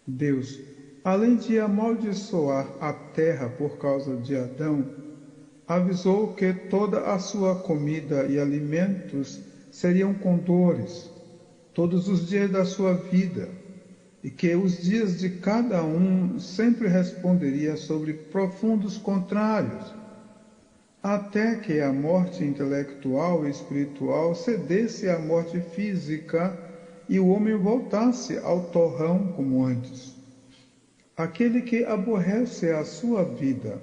Deus, além de amaldiçoar a terra por causa de Adão, avisou que toda a sua comida e alimentos seriam com dores, todos os dias da sua vida, e que os dias de cada um sempre responderia sobre profundos contrários, até que a morte intelectual e espiritual cedesse à morte física e o homem voltasse ao torrão como antes. Aquele que aborrece a sua vida,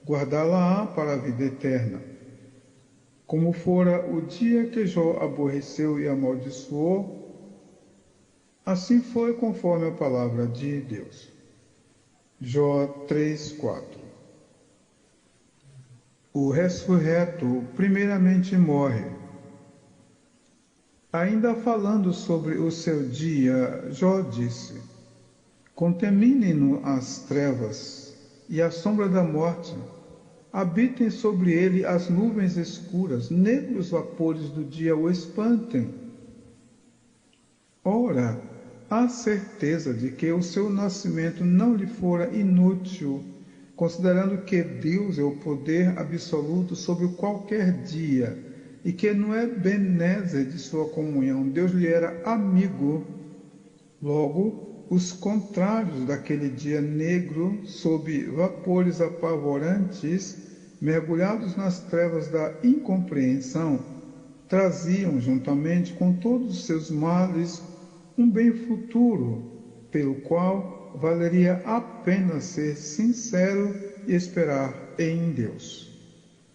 guardá-la-á para a vida eterna. Como fora o dia que Jó aborreceu e amaldiçoou, assim foi conforme a palavra de Deus. Jó 3:4. O ressurreto primeiramente morre. Ainda falando sobre o seu dia, Jó disse: contaminem-no as trevas e a sombra da morte, habitem sobre ele as nuvens escuras, negros vapores do dia o espantem. Ora, há certeza de que o seu nascimento não lhe fora inútil, considerando que Deus é o poder absoluto sobre qualquer dia, e que no Ebenezer de sua comunhão Deus lhe era amigo. Logo, os contrários daquele dia negro, sob vapores apavorantes, mergulhados nas trevas da incompreensão, traziam, juntamente com todos os seus males, um bem futuro, pelo qual valeria a pena ser sincero e esperar em Deus.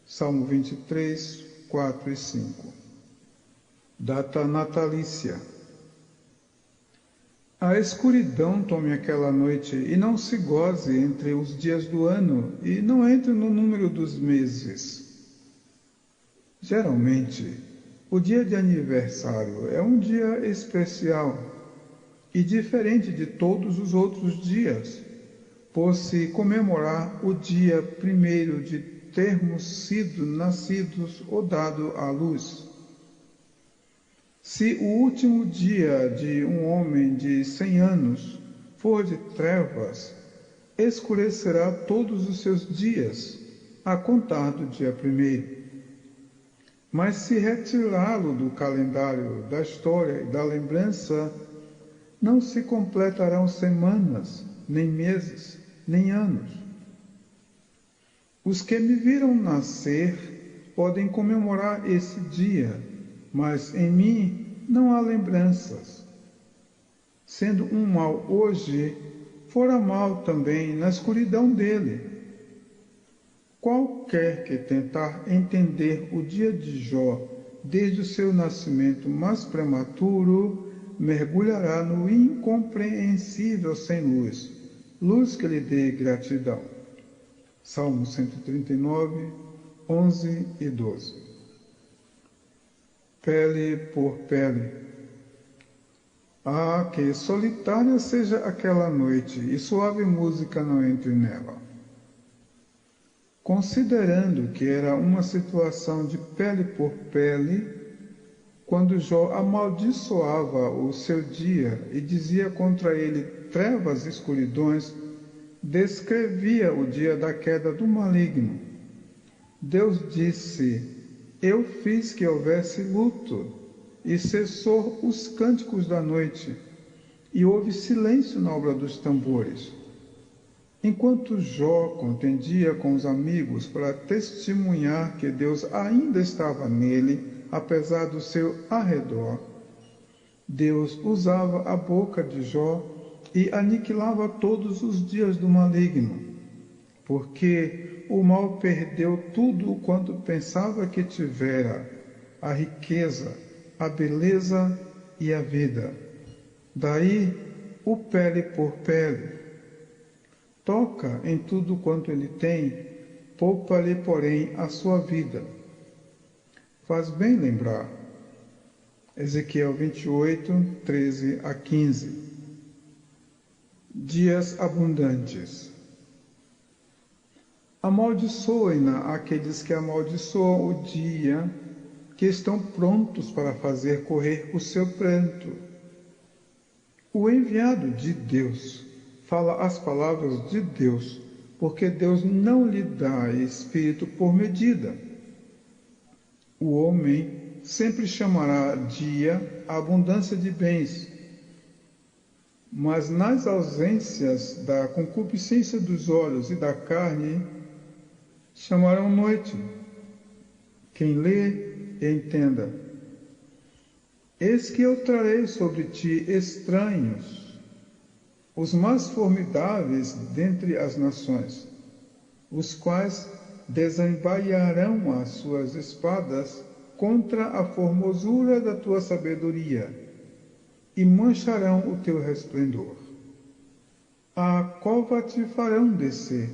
Salmo 23, 4 e 5. Data natalícia. A escuridão tome aquela noite e não se goze entre os dias do ano e não entre no número dos meses. Geralmente, o dia de aniversário é um dia especial e diferente de todos os outros dias, por se comemorar o dia primeiro de termos sido nascidos ou dado à luz. Se o último dia de um homem de 100 anos for de trevas, escurecerá todos os seus dias, a contar do dia primeiro. Mas se retirá-lo do calendário da história e da lembrança, não se completarão semanas, nem meses, nem anos. Os que me viram nascer podem comemorar esse dia, mas em mim não há lembranças. Sendo um mal hoje, fora mal também na escuridão dele. Qualquer que tentar entender o dia de Jó desde o seu nascimento mais prematuro, mergulhará no incompreensível sem luz, luz que lhe dê gratidão. Salmo 139, 11 e 12. Pele por pele. Ah, que solitária seja aquela noite e suave música não entre nela. Considerando que era uma situação de pele por pele, quando Jó amaldiçoava o seu dia e dizia contra ele trevas e escuridões, descrevia o dia da queda do maligno. Deus disse: eu fiz que houvesse luto, e cessou os cânticos da noite, e houve silêncio na obra dos tambores. Enquanto Jó contendia com os amigos para testemunhar que Deus ainda estava nele, apesar do seu arredor, Deus usava a boca de Jó e aniquilava todos os dias do maligno, porque o mal perdeu tudo quanto pensava que tivera, a riqueza, a beleza e a vida. Daí o pele por pele. Toca em tudo quanto ele tem, poupa-lhe, porém, a sua vida. Faz bem lembrar. Ezequiel 28, 13 a 15. Dias abundantes. Amaldiçoem-na aqueles que amaldiçoam o dia, que estão prontos para fazer correr o seu pranto. O enviado de Deus, fala as palavras de Deus, porque Deus não lhe dá espírito por medida. O homem sempre chamará dia a abundância de bens, mas nas ausências da concupiscência dos olhos e da carne, chamarão noite. Quem lê, entenda. Eis que eu trarei sobre ti estranhos, os mais formidáveis dentre as nações, os quais desembainharão as suas espadas contra a formosura da tua sabedoria e mancharão o teu resplendor. A cova te farão descer,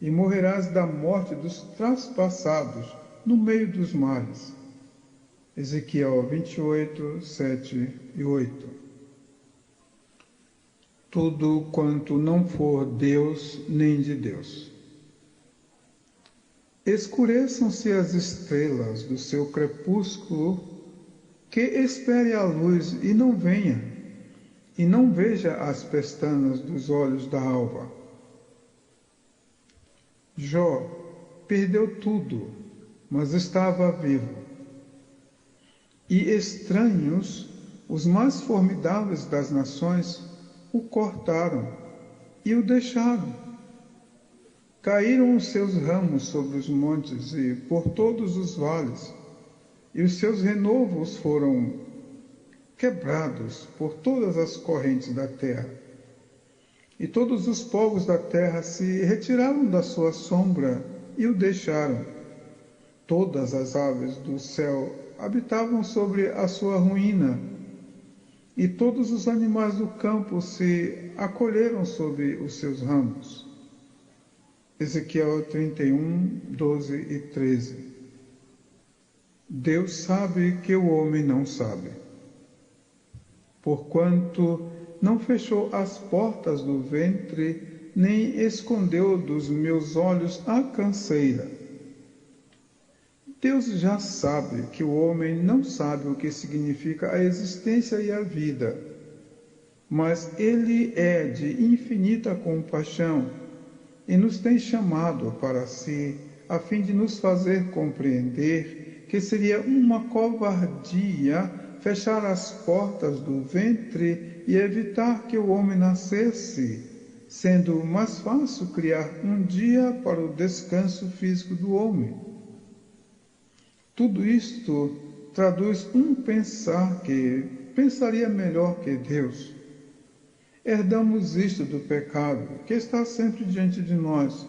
e morrerás da morte dos traspassados no meio dos mares. Ezequiel 28, 7 e 8. Tudo quanto não for Deus nem de Deus. Escureçam-se as estrelas do seu crepúsculo, que espere a luz e não venha, e não veja as pestanas dos olhos da alva. Jó perdeu tudo, mas estava vivo. E estranhos, os mais formidáveis das nações, o cortaram e o deixaram. Caíram os seus ramos sobre os montes e por todos os vales, e os seus renovos foram quebrados por todas as correntes da terra. E todos os povos da terra se retiraram da sua sombra e o deixaram. Todas as aves do céu habitavam sobre a sua ruína, e todos os animais do campo se acolheram sobre os seus ramos. Ezequiel 31, 12 e 13. Deus sabe que o homem não sabe, porquanto não fechou as portas do ventre, nem escondeu dos meus olhos a canseira. Deus já sabe que o homem não sabe o que significa a existência e a vida, mas Ele é de infinita compaixão e nos tem chamado para si, a fim de nos fazer compreender que seria uma covardia fechar as portas do ventre e evitar que o homem nascesse, sendo mais fácil criar um dia para o descanso físico do homem. Tudo isto traduz um pensar que pensaria melhor que Deus. Herdamos isto do pecado, que está sempre diante de nós.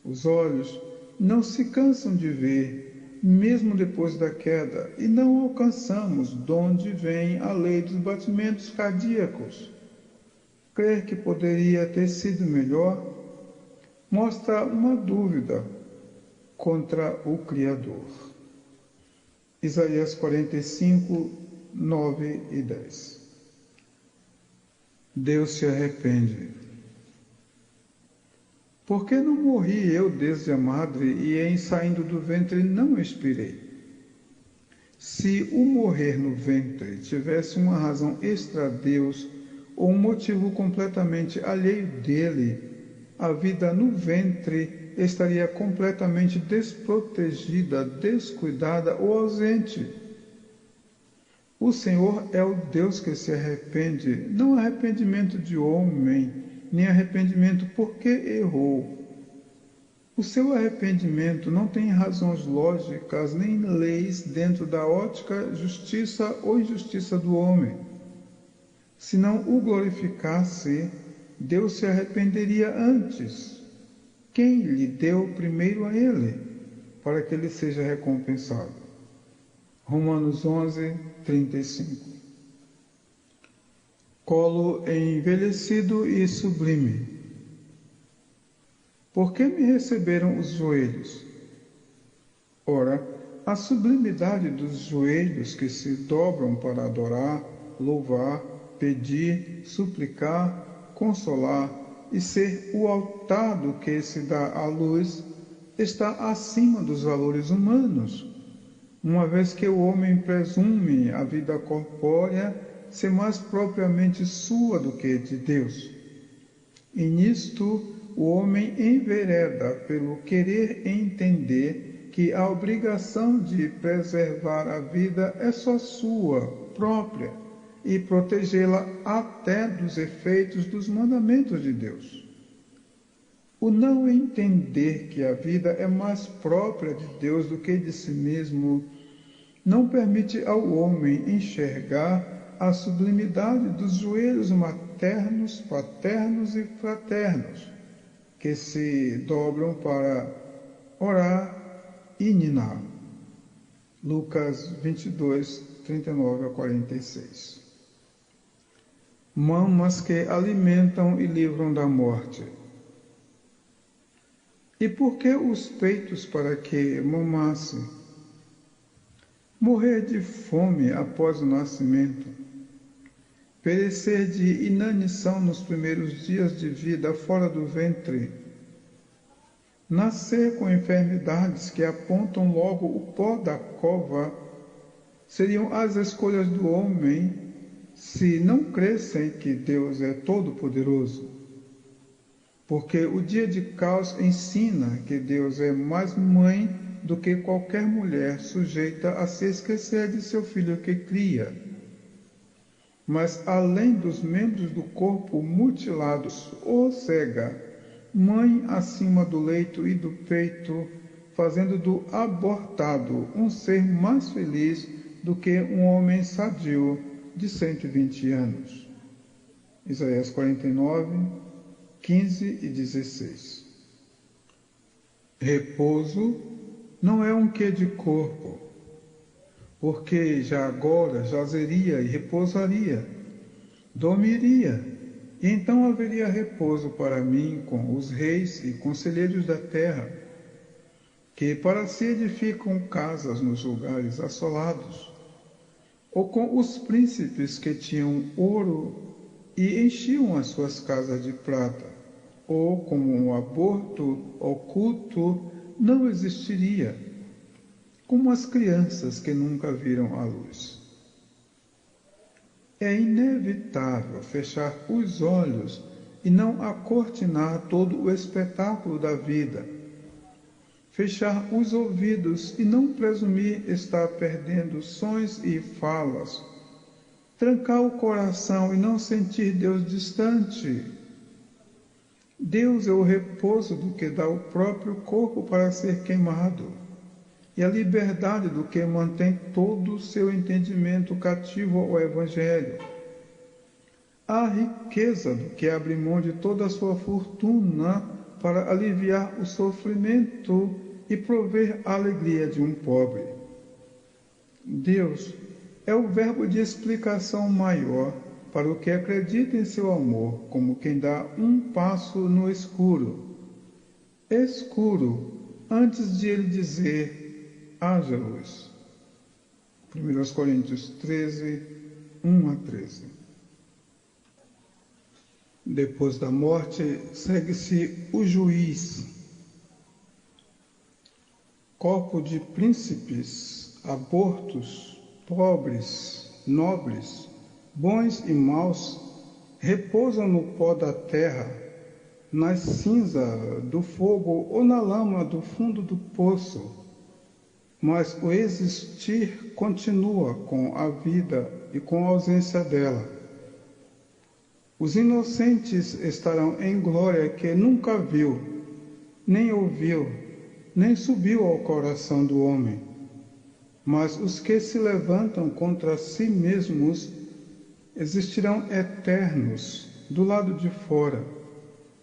Os olhos não se cansam de ver, mesmo depois da queda, e não alcançamos de onde vem a lei dos batimentos cardíacos. Crer que poderia ter sido melhor mostra uma dúvida contra o Criador. Isaías 45, 9 e 10. Deus se arrepende. Por que não morri eu desde a madre e em saindo do ventre não expirei? Se o morrer no ventre tivesse uma razão extra a Deus ou um motivo completamente alheio dele, a vida no ventre estaria completamente desprotegida, descuidada ou ausente. O Senhor é o Deus que se arrepende, não arrependimento de homem, nem arrependimento porque errou. O seu arrependimento não tem razões lógicas nem leis dentro da ótica justiça ou injustiça do homem. Se não o glorificasse, Deus se arrependeria antes. Quem lhe deu primeiro a ele, para que ele seja recompensado? Romanos 11, 35. Colo envelhecido e sublime. Por que me receberam os joelhos? Ora, a sublimidade dos joelhos que se dobram para adorar, louvar, pedir, suplicar, consolar e ser o altar do que se dá à luz está acima dos valores humanos, uma vez que o homem presume a vida corpórea ser mais propriamente sua do que de Deus. E nisto o homem envereda pelo querer entender que a obrigação de preservar a vida é só sua, própria, e protegê-la até dos efeitos dos mandamentos de Deus. O não entender que a vida é mais própria de Deus do que de si mesmo não permite ao homem enxergar a sublimidade dos joelhos maternos, paternos e fraternos, que se dobram para orar e ninar. Lucas 22, 39 a 46. Mamas que alimentam e livram da morte. E por que os peitos para que mamasse? Morrer de fome após o nascimento, perecer de inanição nos primeiros dias de vida fora do ventre, nascer com enfermidades que apontam logo o pó da cova, seriam as escolhas do homem se não crescem que Deus é todo-poderoso. Porque o dia de caos ensina que Deus é mais mãe do que qualquer mulher sujeita a se esquecer de seu filho que cria. Mas além dos membros do corpo mutilados ou cega, mãe acima do leito e do peito, fazendo do abortado um ser mais feliz do que um homem sadio de 120 anos. Isaías 49, 15 e 16. Repouso não é um quê de corpo, porque já agora jazeria e repousaria, dormiria, e então haveria repouso para mim com os reis e conselheiros da terra, que para si edificam casas nos lugares assolados, ou com os príncipes que tinham ouro e enchiam as suas casas de prata, ou como um aborto oculto não existiria, como as crianças que nunca viram a luz. É inevitável fechar os olhos e não acortinar todo o espetáculo da vida, fechar os ouvidos e não presumir estar perdendo sons e falas, trancar o coração e não sentir Deus distante. Deus é o repouso do que dá o próprio corpo para ser queimado, e a liberdade do que mantém todo o seu entendimento cativo ao Evangelho. A riqueza do que abre mão de toda a sua fortuna para aliviar o sofrimento e prover a alegria de um pobre. Deus é o verbo de explicação maior para o que acredita em seu amor, como quem dá um passo no escuro. Escuro, antes de ele dizer, haja luz. 1 Coríntios 13, 1 a 13. Depois da morte, segue-se o juiz. Corpo de príncipes, abortos, pobres, nobres, bons e maus, repousam no pó da terra, na cinza do fogo ou na lama do fundo do poço. Mas o existir continua com a vida e com a ausência dela. Os inocentes estarão em glória que nunca viu, nem ouviu, nem subiu ao coração do homem. Mas os que se levantam contra si mesmos existirão eternos do lado de fora.